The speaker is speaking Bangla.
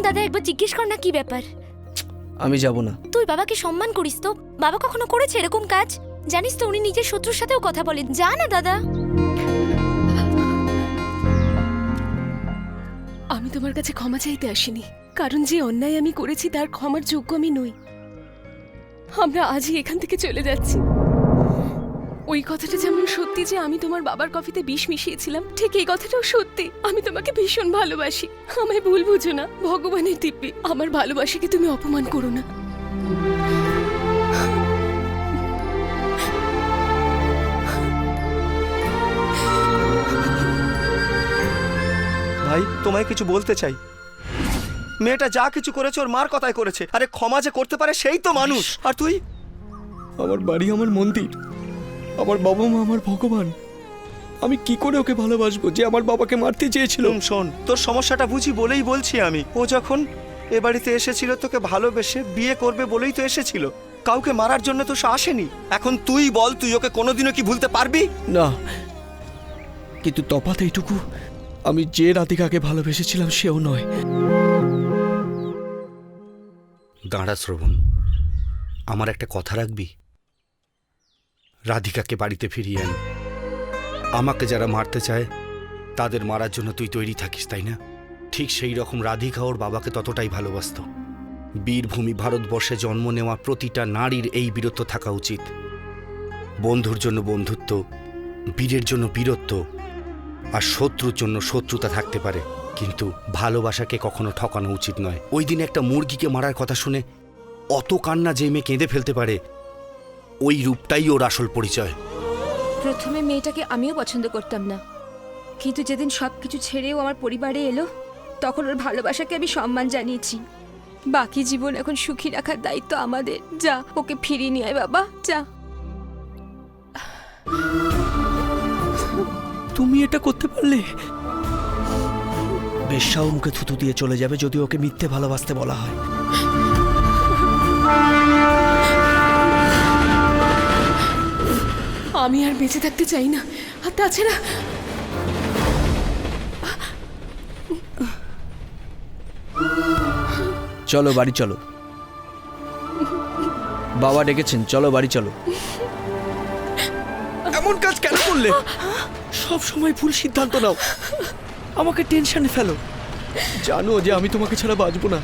দাদা একবার জিজ্ঞেস কর না কি ব্যাপার। আমি যাব না। তুই বাবাকে সম্মান করিস তো? বাবা কখনো করেছে এরকম কাজ? জানিস তো উনি নিজের শত্রুর সাথেও কথা বলেন। যা না দাদা। আমি তোমার কাছে ক্ষমা চাইতে আসিনি, কারণ যে অন্যায় আমি করেছি তার ক্ষমার যোগ্য আমি নই। আমরা আজই এখান থেকে চলে যাচ্ছি। ওই কথাটা যেমন সত্যি যে আমি তোমার বাবার কফিতে বিষ মিশিয়েছিলাম, ঠিক এই কথাটাও সত্যি। আমি তোমাকে ভীষণ ভালোবাসি। আমায় ভুল বুঝো না, ভগবানের দিব্যি। আমার ভালোবাসাকে তুমি অপমান করো না। ভাই তোমায় কিছু বলতে চাই। মেয়েটা যা কিছু করেছে ওর মার কথাই করেছে। আরে ক্ষমা যে করতে পারে সেই তো মানুষ। আর তুই? আমার বাড়ি, আমার মন্দির, আমার বাবা মা, আমার ভগবান। আমি কি করে ওকে ভালোবাসবো যে আমার বাবাকে মারতে চেয়েছিল? শোন, তোর সমস্যাটা বুঝি বলেই বলছি আমি। ও যখন এ বাড়িতে এসেছিল তোকে ভালোবেসে বিয়ে করবে বলেই তো এসেছিল, কাউকে মারার জন্য তো সে আসেনি। এখন তুই বল, তুই ওকে কোনোদিনও কি ভুলতে পারবি? না, কিন্তু তফাৎ এইটুকু, আমি যে রাধিকাকে ভালোবেসেছিলাম সেও নয়। দাঁড়া শ্রবণ, আমার একটা কথা রাখবি? রাধিকাকে বাড়িতে ফিরিয়ে আন। আমাকে যারা মারতে চায় তাদের মারার জন্য তুই তৈরি থাকিস, তাই না? ঠিক সেই রকম রাধিকা ওর বাবাকে ততটাই ভালোবাসত। বীরভূমি ভারতবর্ষে জন্ম নেওয়া প্রতিটা নারীর এই বীরত্ব থাকা উচিত। বন্ধুর জন্য বন্ধুত্ব, বীরের জন্য বীরত্ব, আর শত্রুর জন্য শত্রুতা থাকতে পারে, কিন্তু ভালোবাসাকে কখনো ঠকানো উচিত নয়। ওই দিন একটা মুরগিকে মারার কথা শুনে অত কান্না যে মেয়ে কেঁদে ফেলতে পারে, ওই রূপটাই ওর আসল পরিচয়। প্রথমে মেয়েটাকে আমিও পছন্দ করতাম না, কিন্তু যেদিন সবকিছু ছেড়েও আমার পরিবারে এলো, তখন ওর ভালোবাসাকে আমি সম্মান জানিয়েছি। বাকি জীবন এখন সুখী রাখার দায়িত্ব আমাদের। যা, ওকে ফিরিয়ে নিয়ে আয় বাবা, যা। তুমি এটা করতে পারলে? বেশ্যাও মুখে থুতু দিয়ে চলে যাবে যদি ওকে মিথ্যে ভালোবাসতে বলা হয়। আমি আর বেঁচে থাকতে চাই না। আর তাছাড়া চলো বাড়ি চলো, বাবা ডেকেছেন, চলো বাড়ি চলো। এমন কাজ কেন করলে? সব সময় ভুল সিদ্ধান্ত নাও, আমাকে টেনশনে ফেলো। জানো যে আমি তোমাকে ছাড়া বাঁচবো না।